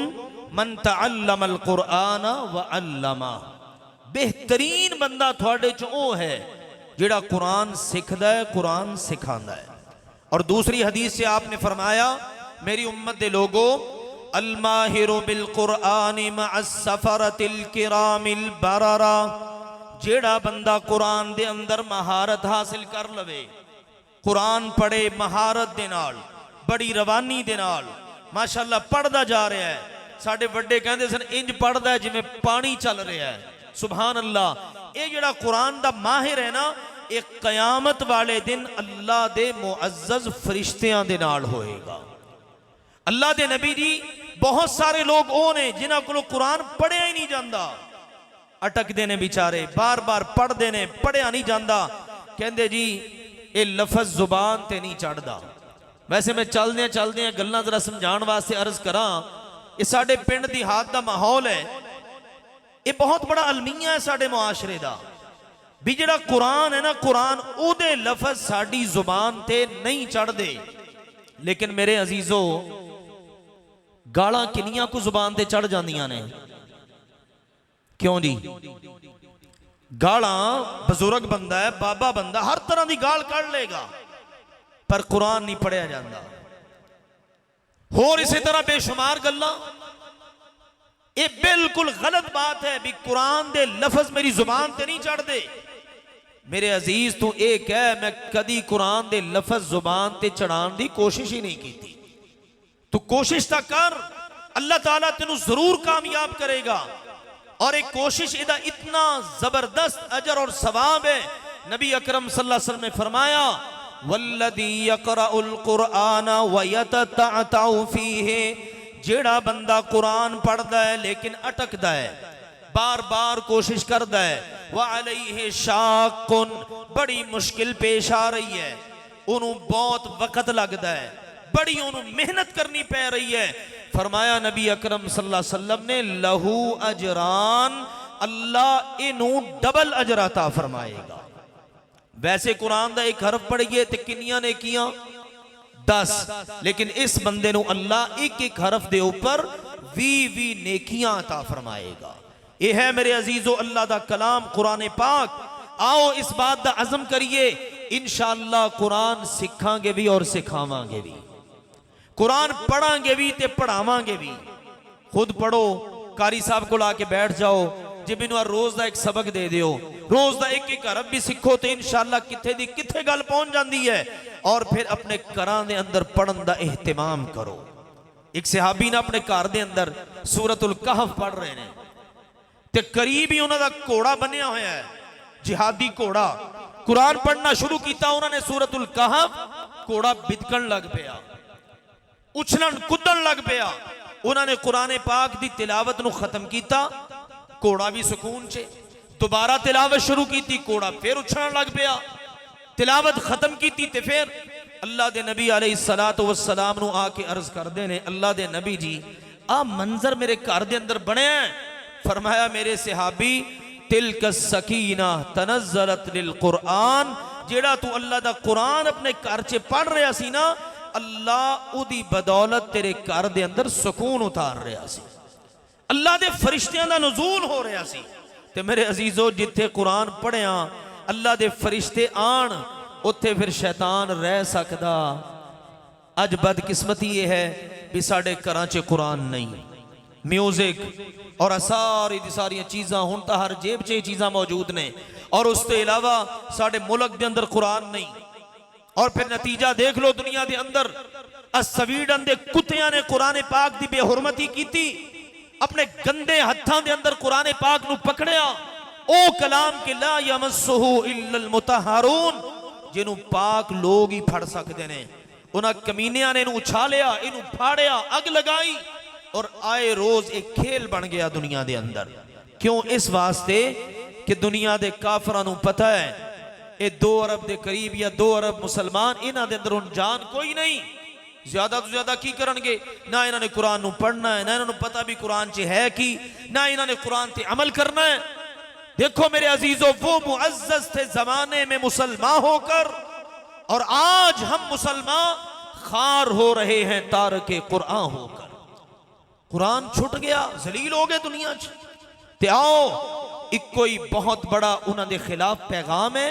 मन तअल्लमल कुरान व अल्लमा, बेहतरीन बंदा थोड़े च वो है जिहड़ा कुरान सिखदा है कुरान सिखांदा है। और दूसरी हदीस से आपने फरमाया मेरी उम्मत दे लोगो अल माहिरु बिल कुरान मअस सफरतिल किरामिल बररा, जेड़ा बंदा कुरान दे अंदर महारत हासिल कर लवे, कुरान पढ़े महारत दे नाल बड़ी रवानी दे नाल माशाअल्लाह पढ़दा जा रहा है। साडे वड्डे कहंदे सन इंज पढ़दा है जिवें पानी चल रहा है। सुभान अल्लाह। ये जेड़ा कुरान दा माहिर है ना एक कयामत वाले दिन अल्लाह दे मुअज्जज फरिश्तियां दे नाल होएगा। अल्लाह दे नबी जी बहुत सारे लोग वो ने जिन्हां कोलों कुरान पढ़िया ही नहीं जाता, अटकते ने बेचारे बार बार पढ़ते ने पढ़िया नहीं जाता, कहते जी ये लफज जुबान ते नहीं चढ़ता। वैसे मैं चलदे गल्लां जरा समझाने वास्ते अर्ज करा, ये साडे पिंड दी हाथ दा माहौल है, ये बहुत बड़ा अलमिया है साडे मुआशरे दा भी जिहड़ा कुरान है ना कुरान उहदे लफज साडी जुबान ते नहीं चढ़दे। लेकिन मेरे अजीजो गालां किनियां को जुबान ते चढ़ जांदियां ने, क्यों जी? गालां बुजुर्ग बंदा है बाबा बंदा हर तरह की गाल कढ़ लेगा पर कुरान नहीं पढ़िया जाता। होर इसी तरह बेशुमार गल्लां, ये बिल्कुल गलत बात है भी कुरान दे लफज मेरी जुबान ते नहीं चढ़ते। मेरे अजीज तू ये कह मैं कदी कुरान दे लफज जुबान ते चढ़ाने की कोशिश ही नहीं की। तू कोशिश ता कर, अल्लाह ताला तेनू जरूर कामयाब करेगा। और एक कोशिश इदा इतना जबरदस्त अजर और सवाब है। नबी अकरम सल्लल्लाहु अलैहि वसल्लम ने फरमाया वल्लदी यक़रउल कुरआन व यततअतउ फीहि, जेड़ा बंदा कुरान पढ़दा है लेकिन अटकदा है, बार बार कोशिश करदा है, व अलैहि शाक़ुन, बड़ी मुश्किल पेश आ रही है, उन्होंने बहुत वक्त लगता है, बड़ी उन्होंने मेहनत करनी पै रही है। फरमाया नबी अकरम सल्लल्लाहु अलैहि वसल्लम ने लहू अजरान, अल्लाह इनू डबल अजर अता फरमाएगा। वैसे कुरान दा एक हरफ पढ़िए तो किनियां ने किया 10, लेकिन इस बंदे नू अल्लाह एक एक हरफ दे ऊपर 20 नेकियां अता फरमाएगा। यह है मेरे अजीजो अल्लाह दा कलाम कुरान पाक। आओ इस बात दा अज़म करिए इंशाअल्लाह कुरान सिखांगे भी और सिखावांगे भी, कुरान पढ़ांगे भी ते पढ़ावांगे भी। खुद पढ़ो, कारी साहब को आके बैठ जाओ, जे मैनू रोज का एक सबक दे दियो, रोज का एक एक अरब भी सीखो तो इंशाअल्लाह किथे दी किथे गल पहुंच जाती है। और फिर अपने घरां दे अंदर पढ़न का एहतमाम करो। एक सहाबी ने अपने घर दे अंदर सूरतुल कहफ पढ़ रहे हैं ते करीब ही उन्होंने घोड़ा बनिया होया है, जिहादी घोड़ा। कुरान पढ़ना शुरू किया उन्होंने सूरतुल कहफ, घोड़ा बिदकन लग पिया, उछलन कुदन लग पिया। उन्होंने कुरान पाक की तिलावत नू खत्म किया, घोड़ा भी सुकून चे। दोबारा तिलावत शुरू की, घोड़ा फिर उछलन लग पिया। तिलावत खत्म की ते फिर अल्लाह दे नबी अलैहिस्सलातु वस्सलाम नू आके अर्ज करते ने अल्लाह दे नबी जी आ मंजर मेरे घर दे अंदर बनया। फरमाया मेरे सहाबी तिलक सकीना तनज़्ज़लत लिल कुरान, जेड़ा तू अल्लाह दा कुरान अपने घर च पढ़ रहा सी ना, अल्लाह उदी बदौलत तेरे घर दे अंदर सुकून उतार रहा सी, अल्लाह दे फरिश्तियां दा नुज़ूल हो रहा सी। ते मेरे अजीजो जिथे कुरान पढ़िया अल्लाह दे फरिश्ते आन, उत्थे फिर शैतान रह सकदा। अज बदकिस्मती ये है भी साडे घरां च कुरान नहीं, म्यूजिक और सारी दी सारी चीज़ां हुण तां हर जेब च चीज़ां मौजूद ने, और उसके अलावा साडे मुल्क दे अंदर कुरान नहीं। और फिर नतीजा देख लो दुनिया के अंदर स्वीडन के कुत्तियां ने कुरान पाक की बेहुरमती की, अपने गंदे हत्थां दे अंदर कुरान पाक नू पकड़िया, ओ कलाम के ला यमस्सुहु इल्लल मुतहहारून, जिन्हों पाक लोग ही फड़ सकते हैं, उन्होंने कमीनिया ने इनू उछालिया, इनू फाड़िया, अग लगाई और आए रोज एक खेल बन गया दुनिया के अंदर। क्यों? इस वास्ते कि दुनिया के काफरां नू पता है ये 2 अरब के करीब या 2 अरब मुसलमान, इन्हां दे अंदर हुण जान कोई नहीं, ज्यादा तो ज्यादा की करनगे? ना इन्होंने कुरान नू पढ़ना है, ना इन्होंने पता भी कुरान च है कि, ना इन्होंने कुरान ते अमल करना है। देखो मेरे अजीजों, वो मुअज्जज थे जमाने में मुसलमान होकर, और आज हम मुसलमान खार हो रहे हैं तारके कुरान होकर। कुरान छुट गया, जलील हो गए दुनिया च। ते आओ एक कोई बहुत बड़ा उन्होंने खिलाफ पैगाम है,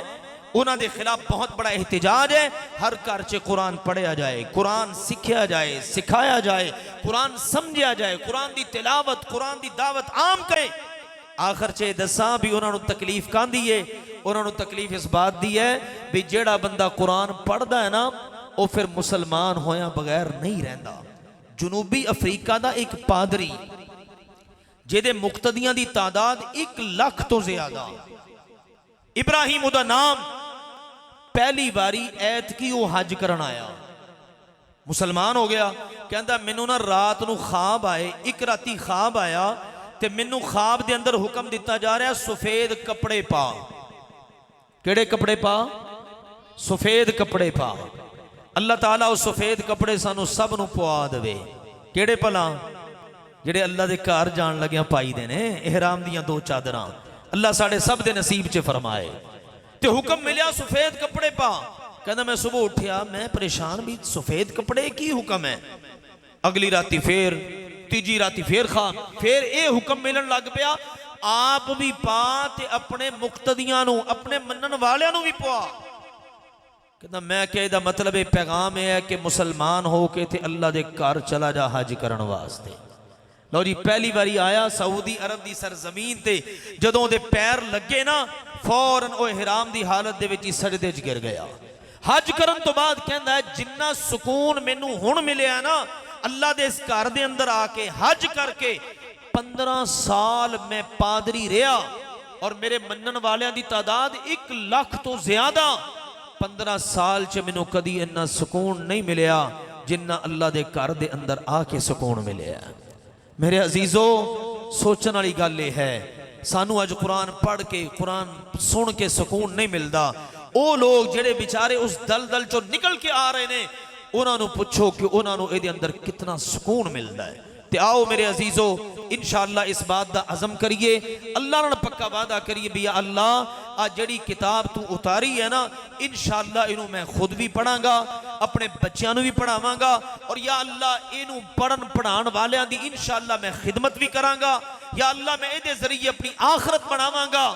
उन्होंने खिलाफ बहुत बड़ा एहतजाज है। हर घर च कुरान पढ़िया जाए, कुरान सीखा जाए, सिखाया जाए, कुरान समझा जाए, कुरान की तिलावत, कुरान की दावत आम करे। आखिर च दसा भी उन्होंने तकलीफ कहती है, उन्होंने तकलीफ इस बात की है भी जेड़ा बंदा कुरान पढ़ता है ना, वो फिर मुसलमान होया बगैर नहीं रहता। जनूबी अफ्रीका का एक पादरी जिहदे मुक्तदियां की तादाद 1 लाख तो ज्यादा, इब्राहिम उदा नाम, पहली बारी ऐतकी वो हज करन आया, मुसलमान हो गया। कहता मैनू ना रात नू ख्वाब आए, एक राती ख्वाब आया ते मैनू ख्वाब दे अंदर हुक्म दिता जा रहा सफेद कपड़े पा। केड़े कपड़े पा? सफेद कपड़े पा। अल्लाह ताला उस सफेद कपड़े सानू सब नू पवा देवे। केड़े भला? जेड़े अल्लाह दे घर जान लग्या पाई दे ने, इहराम दियां 2 चादरां। अल्लाह साढ़े सब दे नसीब च फरमाए। ते हुक्म मिलिया सफेद कपड़े पा। कहना मैं सुबह उठिया, मैं परेशान भी, सफेद कपड़े की हुक्म है? अगली राती फिर, तीजी राती फिर खा, फिर ये हुक्म मिलन लग पिया आप भी पा ते अपने मुक्तदियां नू, अपने मनन वालियां नू भी पवा। कहना मैं क्या इहदा मतलब है पैगाम है कि मुसलमान हो के ते अल्लाह दे घर चला जा हज करन वास्ते। लो जी, पहली बारी आया सऊदी अरब की सरजमीन ते, जदों दे पैर लगे ना फौरन वो इहराम की हालत दे विच सजदे च गिर गया। हज करन तो बाद कहंदा है जिन्ना सुकून मैनू हुण मिलिया ना अल्लाह दे इस घर दे अंदर आके हज करके, 15 साल मैं पादरी रहा और मेरे मनन वालियां दी तादाद 1 लाख तो ज्यादा। 15 साल च मैनू कदी इन्ना सुकून नहीं मिलिया जिन्ना अल्लाह दे घर दे अंदर आके सुकून मिलिया। मेरे अजीजों, सोचने वाली गल यह है, सानू अज कुरान पढ़ के, कुरान सुन के सुकून नहीं मिलता। वो लोग जेड़े बेचारे उस दलदल चो निकल के आ रहे हैं, उन्होंने पूछो कि उन्होंने ये अंदर कितना सुकून मिलता है। ते आओ मेरे अजीजों, इंशाअल्लाह इस बात का अज़म करिए, अल्लाह नाल पक्का वादा करिए भी या अल्लाह आ जड़ी किताब तू उतारी है ना, इंशाअल्लाह इनू मैं खुद भी पढ़ांगा, अपने बच्चों भी पढ़ावांगा, और या अल्लाह इनू पढ़न पढ़ाण वालियां दी इंशाअल्लाह मैं खिदमत भी करांगा। या अल्लाह मैं इहदे जरिए अपनी आखिरत बनावांगा।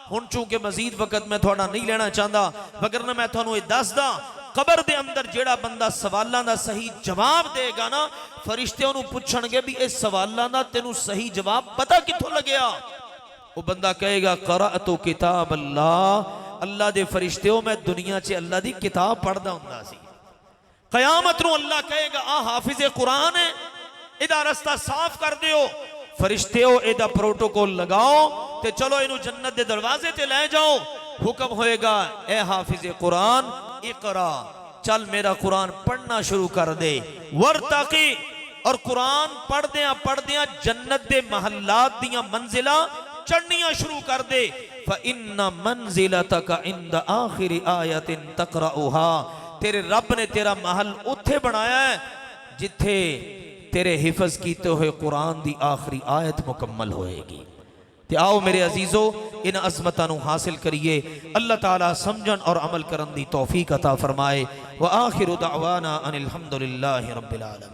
हुण चूंकि मजीद वक्त मैं थोड़ा नहीं लेना चाहता, वगरना मैं तुहानू ये दसदा, कबर दे अंदर जेड़ा बंदा सवालों का सही जवाब देगा ना, फरिश्ते उन्होंने पूछणगे भी इस सवालों का तेनू सही जवाब पता कित्थों लगया? वो बंदा कहेगा क़राअतु किताब अल्लाह, अल्लाह दे फरिश्तेओ मैं दुनिया च अल्लाह दी किताब पढ़दा हुंदा सी। कयामत नूं अल्लाह कहेगा आ हाफिज़े कुरान है, इहदा रस्ता साफ कर दिओ। फरिश्तेओ इहदा प्रोटोकॉल लगाओ ते चलो इनू जन्नत दे दरवाजे ते ले जाओ। हुक्म होएगा ए हाफिज़े कुरान इकरा, चल मेरा कुरान पढ़ना शुरू कर दे। वरतकी, और कुरान पढ़दियां पढ़दियां जन्नत दे महल्लात दियां मंजिला चढ़नियां शुरू कर दे। फइन्ना मंजिलतका इंद आखिरी आयतिन तकराउहा, तेरे रब ने तेरा महल उत्थे बनाया है जिथे तेरे हिफज कीते हुए कुरान दी आखिरी आयत मुकम्मल होएगी। ते आओ मेरे अजीजों, इन अज़मतां नूं हासिल करिए। अल्लाह ताला समझन और अमल करन दी तौफीक अता फरमाए। व आखिरु दअवाना अनिल हम्दुलिल्लाहि रब्बिल आलमीन।